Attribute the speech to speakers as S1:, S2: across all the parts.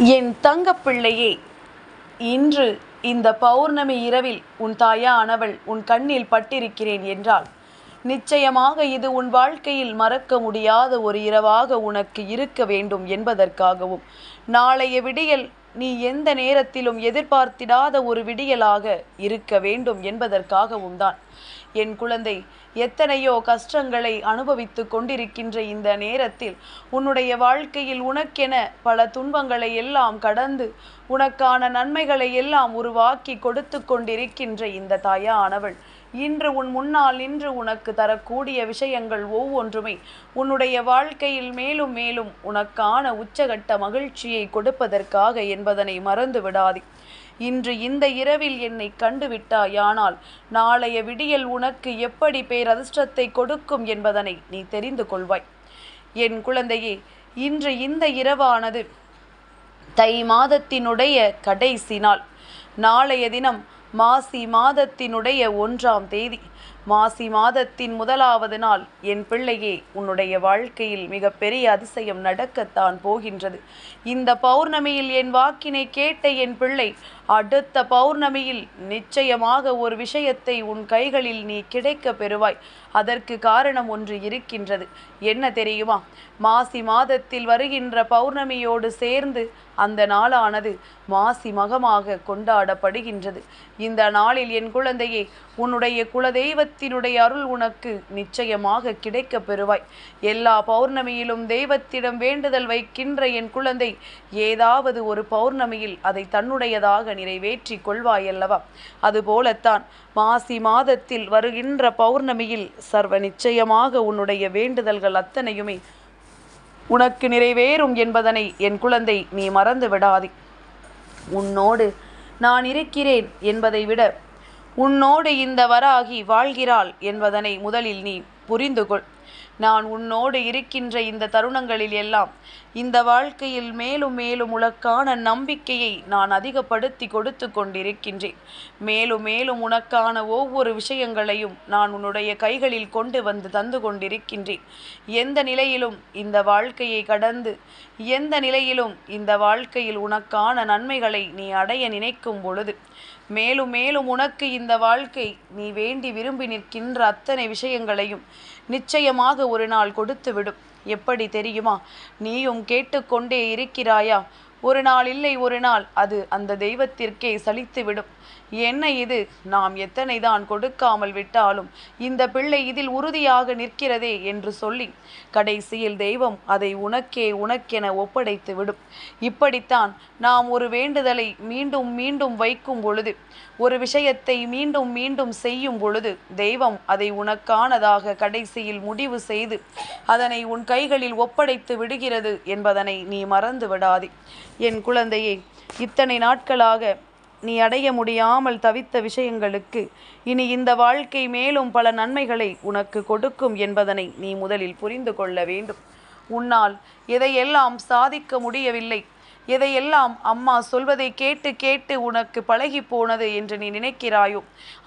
S1: என் தங்கப்பிள்ளையே, இன்று இந்த பௌர்ணமி இரவில் உன் தாயானவள் உன் கண்ணில் பட்டிருக்கிறேன் என்றால் நிச்சயமாக இது உன் வாழ்க்கையில் மறக்க முடியாத ஒரு இரவாக உனக்கு இருக்க வேண்டும் என்பதற்காகவும், நாளைய விடியல் நீ எந்த நேரத்திலும் எதிர்பார்த்திடாத ஒரு விடியலாக இருக்க வேண்டும் என்பதற்காகவும் தான். என் குழந்தை, எத்தனையோ கஷ்டங்களை அனுபவித்து கொண்டிருக்கின்ற இந்த நேரத்தில் உன்னுடைய வாழ்க்கையில் உனக்கென பல துன்பங்களை எல்லாம் கடந்து உனக்கான நன்மைகளை எல்லாம் உருவாக்கி கொடுத்து கொண்டிருக்கின்ற இந்த தாயானவள் இன்று உன் முன்னால் நின்று உனக்கு தரக்கூடிய விஷயங்கள் ஒவ்வொன்றுமே உன்னுடைய வாழ்க்கையில் மேலும் மேலும் உனக்கான உச்சகட்ட மகிழ்ச்சியை கொடுப்பதற்காக என்பதனை மறந்து விடாதே. இன்று இந்த இரவில் என்னை கண்டுவிட்டாயானால் நாளைய விடியல் உனக்கு எப்படி பேரதிர்ஷ்டத்தை கொடுக்கும் என்பதனை நீ தெரிந்து கொள்வாய். என் குழந்தையே, இன்று இந்த இரவானது தை மாதத்தினுடைய கடைசி நாள். நாளைய தினம் மாசி மாதத்தினுடைய 1ஆம் தேதி. மாசி மாதத்தின் 1வது நாள். என் பிள்ளையே, உன்னுடைய வாழ்க்கையில் மிகப்பெரிய அதிசயம் நடக்கத்தான் போகின்றது. இந்த பௌர்ணமியில் என் வாக்கினை கேட்ட என் பிள்ளை, அடுத்த பௌர்ணமியில் நிச்சயமாக ஒரு விஷயத்தை உன் கைகளில் நீ கிடைக்க பெறுவாய். அதற்கு காரணம் ஒன்று இருக்கின்றது. என்ன தெரியுமா? மாசி மாதத்தில் வருகின்ற பௌர்ணமியோடு சேர்ந்து அந்த நாளானது மாசி மகமாக கொண்டாடப்படுகின்றது. இந்த நாளில் என் குழந்தையே, உன்னுடைய குலதெய்வத்தினுடைய அருள் உனக்கு நிச்சயமாக கிடைக்க பெறுவாய். எல்லா பௌர்ணமியிலும் தெய்வத்திடம் வேண்டுதல் வைக்கின்ற என் குழந்தை, ஏதாவது ஒரு பௌர்ணமியில் அதை தன்னுடையதாக நிறைவேற்றி கொள்வாயல்லவா? அதுபோலத்தான் மாசி மாதத்தில் வருகின்ற பௌர்ணமியில் சர்வ நிச்சயமாக உன்னுடைய வேண்டுதல்கள் அத்தனையுமே உனக்கு நிறைவேறும் என்பதனை என் குழந்தை நீ மறந்து விடாதே. உன்னோடு நான் இருக்கிறேன் என்பதை விட உன்னோடு இந்த வராகி வாழ்கிறாள் என்பதனை முதலில் நீ புரிந்து கொள். நான் உன்னோடு இருக்கின்ற இந்த தருணங்களில் எல்லாம் இந்த வாழ்க்கையில் மேலும் மேலும் உனக்கான நம்பிக்கையை நான் அதிகப்படுத்தி கொடுத்து கொண்டிருக்கின்றேன். மேலும் மேலும் உனக்கான ஒவ்வொரு விஷயங்களையும் நான் உன்னுடைய கைகளில் கொண்டு வந்து தந்து கொண்டிருக்கின்றேன். எந்த நிலையிலும் இந்த வாழ்க்கையை கடந்து, எந்த நிலையிலும் இந்த வாழ்க்கையில் உனக்கான நன்மைகளை நீ அடைய நினைக்கும் பொழுது மேலும் மேலும் உனக்கு இந்த வாழ்க்கை நீ வேண்டி விரும்பி நிற்கின்ற அத்தனை விஷயங்களையும் நிச்சயமாக ஒரு நாள் கொடுத்து விடும். எப்படி தெரியுமா? நீயும் கேட்டுக்கொண்டே இருக்கிறாயா? ஒரு நாள் இல்லை ஒரு நாள் அது அந்த தெய்வத்திற்கே சலித்துவிடும். என்ன இது, நாம் எத்தனை தான் கொடுக்காமல் விட்டாலும் இந்த பிள்ளை இதில் உறுதியாக நிற்கிறதே என்று சொல்லி கடைசியில் தெய்வம் அதை உனக்கென ஒப்படைத்து விடும். இப்படித்தான் நாம் ஒரு வேண்டுதலை மீண்டும் மீண்டும் வைக்கும் பொழுது, ஒரு விஷயத்தை மீண்டும் மீண்டும் செய்யும் பொழுது தெய்வம் அதை உனக்கானதாக கடைசியில் முடிவு செய்து அதனை உன் கைகளில் ஒப்படைத்து விடுகிறது என்பதனை நீ மறந்து விடாதே. என் குழந்தையே, இத்தனை நாட்களாக நீ அடைய முடியாமல் தவித்த விஷயங்களுக்கு இனி இந்த வாழ்க்கை மேலும் பல நன்மைகளை உனக்கு கொடுக்கும் என்பதனை நீ முதலில் புரிந்து கொள்ள வேண்டும். உன்னால் எதையெல்லாம் சாதிக்க முடியவில்லை, எதையெல்லாம் அம்மா சொல்வதை கேட்டு கேட்டு உனக்கு பழகி போனது என்று நீ நினைக்கிறாயோ,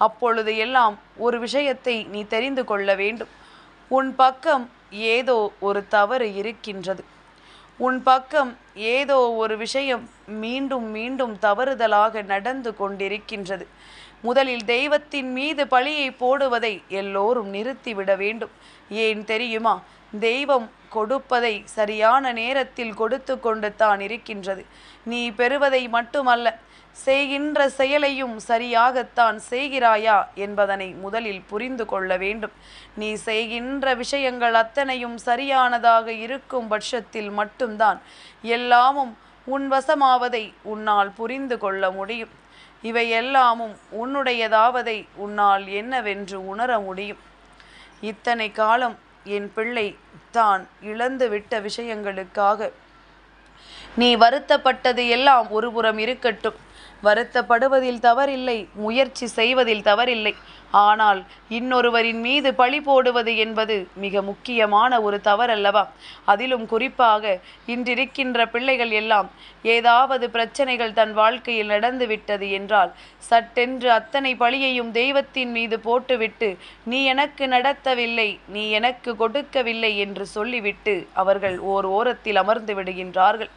S1: அப்பொழுது எல்லாம் ஒரு விஷயத்தை நீ தெரிந்து கொள்ள வேண்டும். உன் பக்கம் ஏதோ ஒரு தவறு இருக்கின்றது. உன் பக்கம் ஏதோ ஒரு விஷயம் மீண்டும் மீண்டும் தவறுதலாக நடந்து கொண்டிருக்கின்றது. முதலில் தெய்வத்தின் மீது பழியை போடுவதை எல்லோரும் நிறுத்திவிட வேண்டும். ஏன் தெரியுமா? தெய்வம் கொடுப்பதை சரியான நேரத்தில் கொடுத்து கொண்டு தான் இருக்கின்றது. நீ பெறுவதை மட்டுமல்ல, செய்கின்ற செயலையும் சரியாகத்தான் செய்கிறாயா என்பதனை முதலில் புரிந்து கொள்ள வேண்டும். நீ செய்கின்ற விஷயங்கள் அத்தனையும் சரியானதாக இருக்கும் பட்சத்தில் மட்டும்தான் எல்லாமும் உன் வசமாவதை உன்னால் புரிந்து கொள்ள முடியும். இவை எல்லாமும் உன்னுடையதாவதை உன்னால் என்னவென்று உணர முடியும். இத்தனை காலம் என் பிள்ளை தான் இழந்துவிட்ட விஷயங்களுக்காக நீ வருத்தப்பட்டது எல்லாம் ஒருபுறம் இருக்கட்டும். வருத்தப்படுவதில் தவறில்லை, முயற்சி செய்வதில் தவறில்லை. ஆனால் இன்னொருவரின் மீது பழி போடுவது என்பது மிக முக்கியமான ஒரு தவறல்லவா? அதிலும் குறிப்பாக இன்றிருக்கின்ற பிள்ளைகள் எல்லாம் ஏதாவது பிரச்சனைகள் தன் வாழ்க்கையில் நடந்துவிட்டது என்றால் சட்டென்று அத்தனை பழியையும் தெய்வத்தின் மீது போட்டுவிட்டு, நீ எனக்கு நடத்தவில்லை, நீ எனக்கு கொடுக்கவில்லை என்று சொல்லிவிட்டு அவர்கள் ஓரத்தில் அமர்ந்து விடுகின்றார்கள்.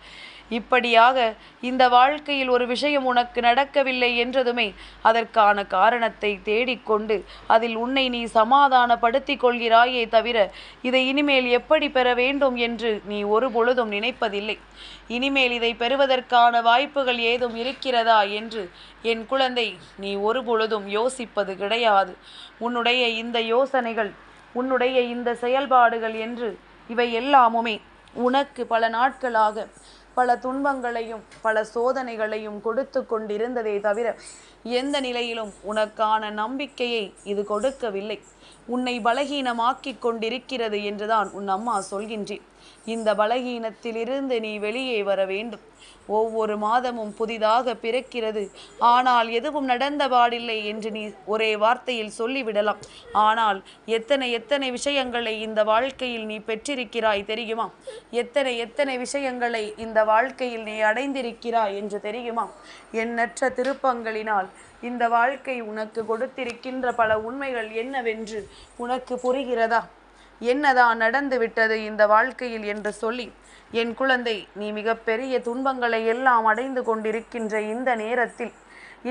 S1: இப்படியாக இந்த வாழ்க்கையில் ஒரு விஷயம் உனக்கு நடக்கவில்லை என்றதுமே அதற்கான காரணத்தை தேடிக்கொண்டு அதில் உன்னை நீ சமாதானப்படுத்திக் கொள்கிறாயே தவிர இதை இனிமேல் எப்படி பெற வேண்டும் என்று நீ ஒரு பொழுதும் நினைப்பதில்லை. இனிமேல் இதை பெறுவதற்கான வாய்ப்புகள் ஏதும் இருக்கிறதா என்று என் குழந்தை நீ ஒரு பொழுதும் யோசிப்பது கிடையாது. உன்னுடைய இந்த யோசனைகள், உன்னுடைய இந்த செயல்பாடுகள் என்று இவை எல்லாமுமே உனக்கு பல நாட்களாக பல துன்பங்களையும் பல சோதனைகளையும் கொடுத்து கொண்டிருந்ததே தவிர எந்த நிலையிலும் உனக்கான நம்பிக்கையை இது கொடுக்கவில்லை. உன்னை பலகீனமாக்கிக் கொண்டிருக்கிறது என்றுதான் உன் அம்மா சொல்கின்றேன். இந்த பலகீனத்திலிருந்து நீ வெளியே வர வேண்டும். ஒவ்வொரு மாதமும் புதிதாக பிறக்கிறது, ஆனால் எதுவும் நடந்தபாடில்லை என்று நீ ஒரே வார்த்தையில் சொல்லிவிடலாம். ஆனால் எத்தனை எத்தனை விஷயங்களை இந்த வாழ்க்கையில் நீ பெற்றிருக்கிறாய் தெரியுமா? எத்தனை விஷயங்களை இந்த வாழ்க்கையில் நீ அடைந்திருக்கிறாய் என்று தெரியுமா? எண்ணற்ற திருப்பங்களினால் இந்த வாழ்க்கை உனக்கு கொடுத்திருக்கின்ற பல உண்மைகள் என்னவென்று உனக்கு புரிகிறதா? என்னதான் நடந்து விட்டது இந்த வாழ்க்கையில் என்று சொல்லி என் குழந்தை, நீ மிகப்பெரிய துன்பங்களை எல்லாம் அடைந்து கொண்டிருக்கின்ற இந்த நேரத்தில்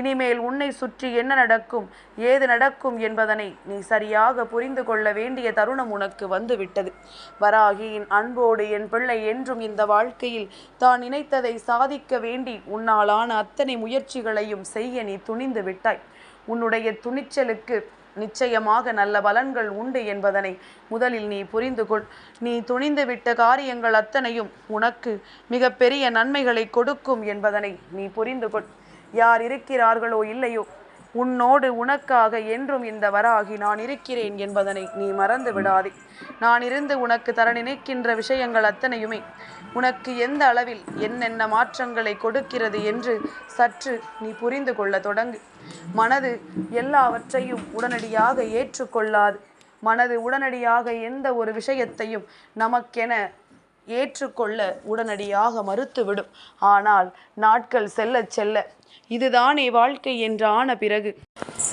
S1: இனிமேல் உன்னை சுற்றி என்ன நடக்கும், ஏது நடக்கும் என்பதனை நீ சரியாக புரிந்து கொள்ள வேண்டிய தருணம் உனக்கு வந்துவிட்டது. வராகியின் அன்போடு என் பிள்ளை என்றும் இந்த வாழ்க்கையில் தான் நினைத்ததை சாதிக்க வேண்டி உன்னாலான அத்தனை முயற்சிகளையும் செய்ய நீ துணிந்து விட்டாய். உன்னுடைய துணிச்சலுக்கு நிச்சயமாக நல்ல பலன்கள் உண்டு என்பதனை முதலில் நீ புரிந்து கொள். நீ துணிந்து விட்ட காரியங்கள் அத்தனையும் உனக்கு மிக பெரிய நன்மைகளை கொடுக்கும் என்பதனை நீ புரிந்து கொள். யார் இருக்கிறார்களோ இல்லையோ, உன்னோடு உனக்காக என்றும் இந்த வராகி நான் இருக்கிறேன் என்பதனை நீ மறந்து விடாதே. நான் இருந்து உனக்கு தர நினைக்கின்ற விஷயங்கள் அத்தனையுமே உனக்கு எந்த அளவில் என்னென்ன மாற்றங்களை கொடுக்கிறது என்று சற்று நீ புரிந்து கொள்ள தொடங்கு. மனது எல்லாவற்றையும் உடனடியாக ஏற்றுக்கொள்ளாது. மனது உடனடியாக எந்த ஒரு விஷயத்தையும் நமக்கென ஏற்றுக்கொள்ள உடனடியாக மறுத்துவிடும். ஆனால் நாட்கள் செல்ல செல்ல இதுதானே வாழ்க்கை என்றான பிறகு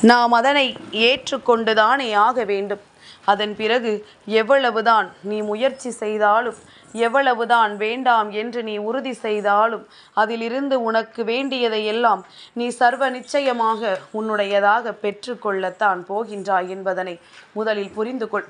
S1: நாம் அதனை ஏற்றுக்கொண்டுதானே ஆக வேண்டும். அதன் பிறகு எவ்வளவுதான் நீ முயற்சி செய்தாலும், எவ்வளவுதான் வேண்டாம் என்று நீ உறுதி செய்தாலும், அதிலிருந்து உனக்கு வேண்டியதை எல்லாம் நீ சர்வ நிச்சயமாக உன்னுடையதாக பெற்றுக்கொள்ளத்தான் போகின்றாய் என்பதனை முதலில் புரிந்து கொள்.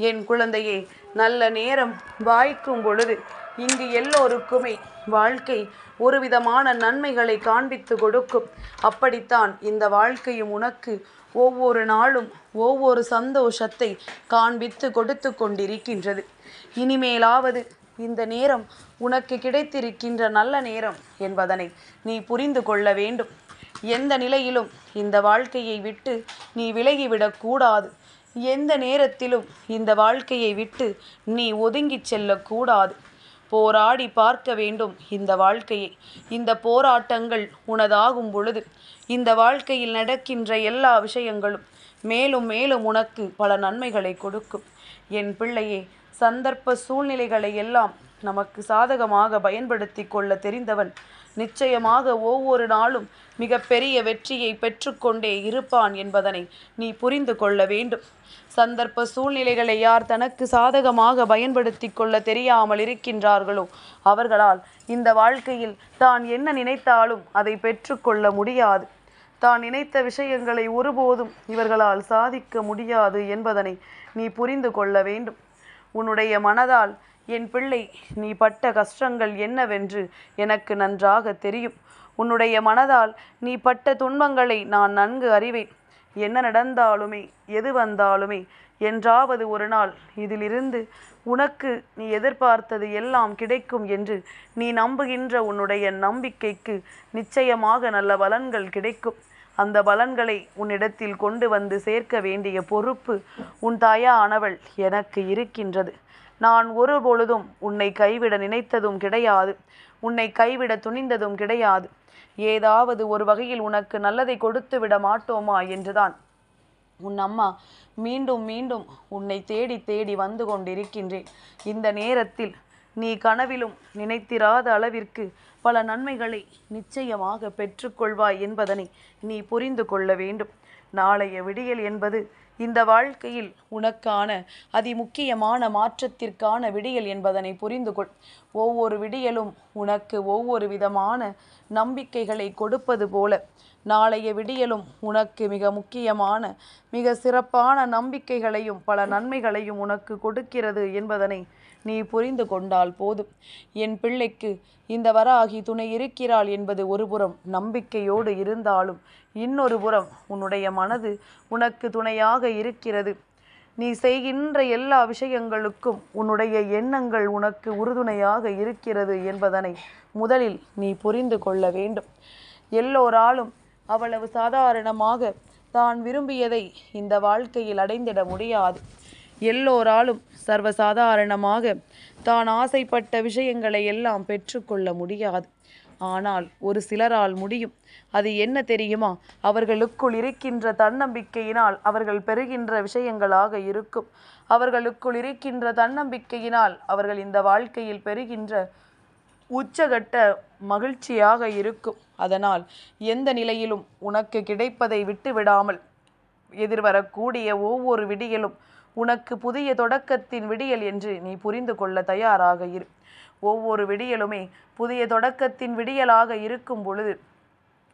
S1: என் குழந்தையே, நல்ல நேரம் வாய்க்கும் பொழுது இங்கு எல்லோருக்குமே வாழ்க்கை ஒரு விதமான நன்மைகளை காண்பித்து கொடுக்கும். அப்படித்தான் இந்த வாழ்க்கையும் உனக்கு ஒவ்வொரு நாளும் ஒவ்வொரு சந்தோஷத்தை காண்பித்து கொடுத்து கொண்டிருக்கின்றது. இனிமேலாவது இந்த நேரம் உனக்கு கிடைத்திருக்கின்ற நல்ல நேரம் என்பதனை நீ புரிந்து கொள்ள வேண்டும். எந்த நிலையிலும் இந்த வாழ்க்கையை விட்டு நீ விலகிவிடக்கூடாது. எந்த நேரத்திலும் இந்த வாழ்க்கையை விட்டு நீ ஒதுங்கி செல்லக்கூடாது. போராடி பார்க்க வேண்டும் இந்த வாழ்க்கையை. இந்த போராட்டங்கள் உனதாகும் பொழுது இந்த வாழ்க்கையில் நடக்கின்ற எல்லா விஷயங்களும் மேலும் மேலும் உனக்கு பல நன்மைகளை கொடுக்கும். என் பிள்ளையே, சந்தர்ப்ப சூழ்நிலைகளை எல்லாம் நமக்கு சாதகமாக பயன்படுத்தி கொள்ள தெரிந்தவன் நிச்சயமாக ஒவ்வொரு நாளும் மிகப்பெரிய வெற்றியை பெற்றுக்கொண்டே இருப்பான் என்பதனை நீ புரிந்து கொள்ள வேண்டும். சந்தர்ப்ப சூழ்நிலைகளை யார் தனக்கு சாதகமாக பயன்படுத்தி கொள்ள தெரியாமல் இருக்கின்றார்களோ அவர்களால் இந்த வாழ்க்கையில் தான் என்ன நினைத்தாலும் அதை பெற்றுக்கொள்ள முடியாது. தான் நினைத்த விஷயங்களை ஒருபோதும் இவர்களால் சாதிக்க முடியாது என்பதனை நீ புரிந்து கொள்ள வேண்டும். உன்னுடைய மனதால் என் பிள்ளை நீ பட்ட கஷ்டங்கள் என்னவென்று எனக்கு நன்றாக தெரியும். உன்னுடைய மனதால் நீ பட்ட துன்பங்களை நான் நன்கு அறிவேன். என்ன நடந்தாலுமே எது வந்தாலுமே என்றாவது ஒரு நாள் இதிலிருந்து உனக்கு நீ எதிர்பார்த்தது எல்லாம் கிடைக்கும் என்று நீ நம்புகின்ற உன்னுடைய நம்பிக்கைக்கு நிச்சயமாக நல்ல பலன்கள் கிடைக்கும். அந்த பலன்களை உன்னிடத்தில் கொண்டு வந்து சேர்க்க வேண்டிய பொறுப்பு உன் தாயானவள் எனக்கு இருக்கின்றது. நான் ஒரு பொழுதும் உன்னை கைவிட நினைத்ததும் கிடையாது. உன்னை கைவிட துணிந்ததும் கிடையாது. ஏதாவது ஒரு வகையில் உனக்கு நல்லதை கொடுத்து விட மாட்டோமா என்றுதான் உன் அம்மா மீண்டும் மீண்டும் உன்னை தேடி தேடி வந்து கொண்டிருக்கின்றேன். இந்த நேரத்தில் நீ கனவிலும் நினைத்திராத அளவிற்கு பல நன்மைகளை நிச்சயமாக பெற்றுக்கொள்வாய் என்பதனை நீ புரிந்து கொள்ள வேண்டும். நாளைய விடியல் என்பது இந்த வாழ்க்கையில் உனக்கான அதிமுக்கியமான மாற்றத்திற்கான விடியல் என்பதனை புரிந்து கொள். ஒவ்வொரு விடியலும் உனக்கு ஒவ்வொரு விதமான நம்பிக்கைகளை கொடுப்பது போல நாளைய விடியலும் உனக்கு மிக முக்கியமான மிக சிறப்பான நம்பிக்கைகளையும் பல நன்மைகளையும் உனக்கு கொடுக்கிறது என்பதனை நீ புரிந்து கொண்டால் போதும். என் பிள்ளைக்கு இந்த வராகி துணை இருக்கிறாள் என்பது ஒரு புறம் நம்பிக்கையோடு இருந்தாலும் இன்னொரு புறம் உன்னுடைய மனது உனக்கு துணையாக இருக்கிறது. நீ செய்கின்ற எல்லா விஷயங்களுக்கும் உன்னுடைய எண்ணங்கள் உனக்கு உறுதுணையாக இருக்கிறது என்பதனை முதலில் நீ புரிந்து கொள்ள வேண்டும். எல்லோராலும் அவ்வளவு சாதாரணமாக தான் விரும்பியதை இந்த வாழ்க்கையில் அடைந்திட முடியாது. எல்லோராலும் சர்வசாதாரணமாக தான் ஆசைப்பட்ட விஷயங்களை எல்லாம் பெற்றுக்கொள்ள முடியாது. ஆனால் ஒரு சிலரால் முடியும். அது என்ன தெரியுமா? அவர்களுக்குள் இருக்கின்ற தன்னம்பிக்கையினால் அவர்கள் பெறுகின்ற விஷயங்களாக இருக்கும். அவர்களுக்குள் இருக்கின்ற தன்னம்பிக்கையினால் அவர்கள் இந்த வாழ்க்கையில் பெறுகின்ற உச்சகட்ட மகிழ்ச்சியாக இருக்கும். அதனால் எந்த நிலையிலும் உனக்கு கிடைப்பதை விட்டு விடாமல் எதிர்வரக்கூடிய ஒவ்வொரு விடியலும் உனக்கு புதிய தொடக்கத்தின் விடியல் என்று நீ புரிந்து கொள்ள தயாராக இரு. ஒவ்வொரு விடியலுமே புதிய தொடக்கத்தின் விடியலாக இருக்கும் பொழுது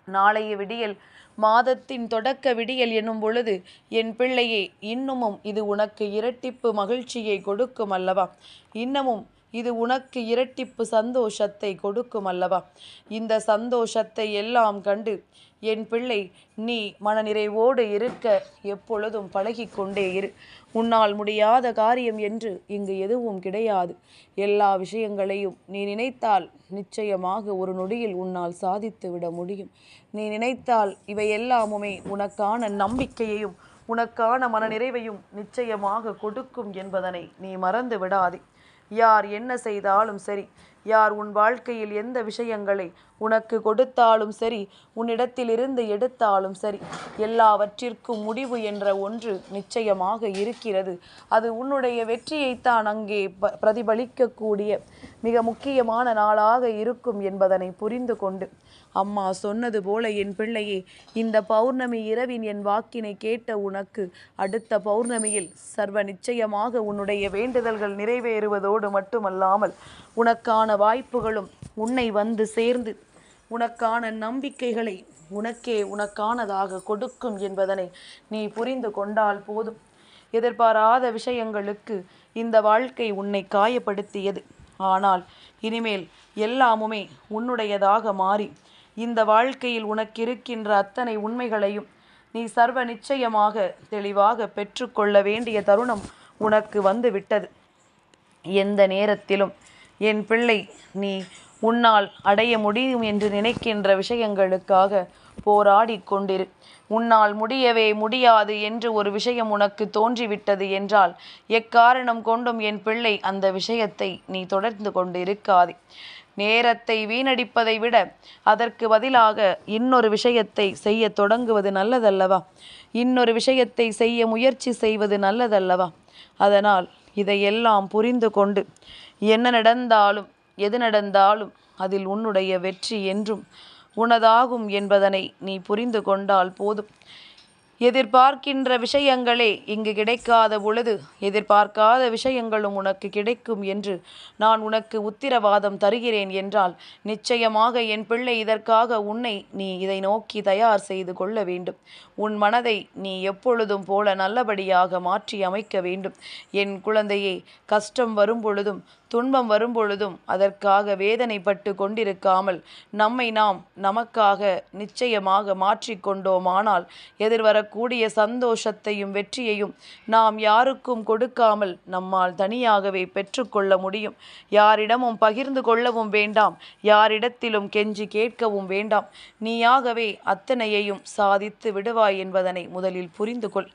S1: நாளைய விடியல் மாதத்தின் தொடக்க விடியல் என்னும் பொழுது என் பிள்ளையே இன்னமும் இது உனக்கு இரட்டிப்பு மகிழ்ச்சியை கொடுக்கும் அல்லவா? இன்னமும் இது உனக்கு இரட்டிப்பு சந்தோஷத்தை கொடுக்கும் அல்லவா? இந்த சந்தோஷத்தை எல்லாம் கண்டு என் பிள்ளை நீ மனநிறைவோடு இருக்க எப்பொழுதும் பழகிக்கொண்டே இரு. உன்னால் முடியாத காரியம் என்று இங்கு எதுவும் கிடையாது. எல்லா விஷயங்களையும் நீ நினைத்தால் நிச்சயமாக ஒரு நொடியில் உன்னால் சாதித்து விட முடியும். நீ நினைத்தால் இவை எல்லாமுமே உனக்கான நம்பிக்கையையும் உனக்கான மனநிறைவையும் நிச்சயமாக கொடுக்கும் என்பதனை நீ மறந்து விடாதே. யார் என்ன செய்தாலும் சரி, யார் உன் வாழ்க்கையில் எந்த விஷயங்களை உனக்கு கொடுத்தாலும் சரி, உன்னிடத்திலிருந்து எடுத்தாலும் சரி, எல்லாவற்றிற்கும் முடிவு என்ற ஒன்று நிச்சயமாக இருக்கிறது. அது உன்னுடைய வெற்றியைத்தான் அங்கே பிரதிபலிக்கக்கூடிய மிக முக்கியமான நாளாக இருக்கும் என்பதனை புரிந்து கொண்டு அம்மா சொன்னது போல என் பிள்ளையே, இந்த பௌர்ணமி இரவின் என் வாக்கினை கேட்ட உனக்கு அடுத்த பௌர்ணமியில் சர்வ நிச்சயமாக உன்னுடைய வேண்டுதல்கள் நிறைவேறுவதோடு மட்டுமல்லாமல் உனக்கான வாய்ப்புகளும் உன்னை வந்து சேர்ந்து உனக்கான நம்பிக்கைகளை உனக்கானதாக கொடுக்கும் என்பதனை நீ புரிந்து கொண்டால் போதும். எதிர்பாராத விஷயங்களுக்கு இந்த வாழ்க்கை உன்னை காயப்படுத்தியது. ஆனால் இனிமேல் எல்லாமுமே உன்னுடையதாக மாறி இந்த வாழ்க்கையில் உனக்கு இருக்கின்ற அத்தனை உண்மைகளையும் நீ சர்வ நிச்சயமாக தெளிவாக பெற்றுக்கொள்ள வேண்டிய தருணம் உனக்கு வந்து விட்டது. எந்த நேரத்திலும் என் பிள்ளை நீ உன்னால் அடைய முடியும் என்று நினைக்கின்ற விஷயங்களுக்காக போராடி கொண்டிரு. உன்னால் முடியவே முடியாது என்று ஒரு விஷயம் உனக்கு தோன்றிவிட்டது என்றால் எக்காரணம் கொண்டும் என் பிள்ளை அந்த விஷயத்தை நீ தொடர்ந்து கொண்டு இருக்காதே. நேரத்தை வீணடிப்பதை விட அதற்கு பதிலாக இன்னொரு விஷயத்தை செய்ய தொடங்குவது நல்லதல்லவா? இன்னொரு விஷயத்தை செய்ய முயற்சி செய்வது நல்லதல்லவா? அதனால் இதையெல்லாம் புரிந்து கொண்டு என்ன நடந்தாலும் எது நடந்தாலும் அதில் உன்னுடைய வெற்றி என்றும் உனதாகும் என்பதனை நீ புரிந்து கொண்டால் போதும். எதிர்பார்க்கின்ற விஷயங்களே இங்கு கிடைக்காத பொழுது எதிர்பார்க்காத விஷயங்களும் உனக்கு கிடைக்கும் என்று நான் உனக்கு உத்திரவாதம் தருகிறேன் என்றால் நிச்சயமாக என் பிள்ளை இதற்காக உன்னை நீ இதை நோக்கி தயார் செய்து கொள்ள வேண்டும். உன் மனதை நீ எப்பொழுதும் போல நல்லபடியாக மாற்றி அமைக்க வேண்டும். என் குழந்தையே, கஷ்டம் வரும் பொழுதும் துன்பம் வரும் பொழுதும் அதற்காக வேதனைப்பட்டு கொண்டிருக்காமல் நம்மை நாம் நமக்காக நிச்சயமாக மாற்றிக்கொண்டோமானால் எதிர்வரக்கூடிய சந்தோஷத்தையும் வெற்றியையும் நாம் யாருக்கும் கொடுக்காமல் நம்மால் தனியாகவே பெற்றுக்கொள்ள முடியும். யாரிடமும் பகிர்ந்து கொள்ளவும் வேண்டாம், யாரிடத்திலும் கெஞ்சி கேட்கவும் வேண்டாம். நீயாகவே அத்தனையையும் சாதித்து விடுவாய் என்பதனை முதலில் புரிந்து கொள்.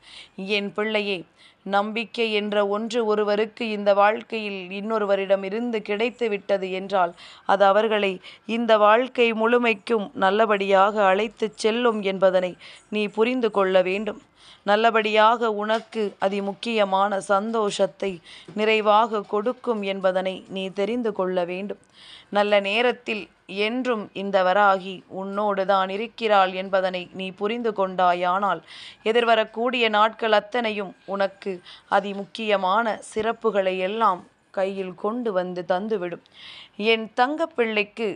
S1: என் பிள்ளையே, நம்பிக்கை என்ற ஒன்று ஒருவருக்கு இந்த வாழ்க்கையில் இன்னொருவரிடம் இருந்து கிடைத்து விட்டது என்றால் அது அவர்களை இந்த வாழ்க்கை முழுமைக்கும் நல்லபடியாக அழைத்து செல்லும் என்பதனை நீ புரிந்து கொள்ள வேண்டும். நல்லபடியாக உனக்கு அதிமுக்கியமான சந்தோஷத்தை நிறைவாக கொடுக்கும் என்பதனை நீ தெரிந்து கொள்ள வேண்டும். நல்ல நேரத்தில் என்றும் இந்த வராகி உன்னோடு தான் இருக்கிறாள் என்பதனை நீ புரிந்து கொண்டாயானால் எதிர்வரக்கூடிய நாட்கள் அத்தனையும் உனக்கு அதிமுக்கியமான சிறப்புகளை எல்லாம் கையில் கொண்டு வந்து தந்துவிடும். என் தங்கப்பிள்ளைக்கு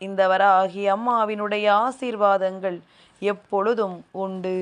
S1: இந்த வராகி அம்மாவினுடைய ஆசீர்வாதங்கள் எப்பொழுதும் உண்டு.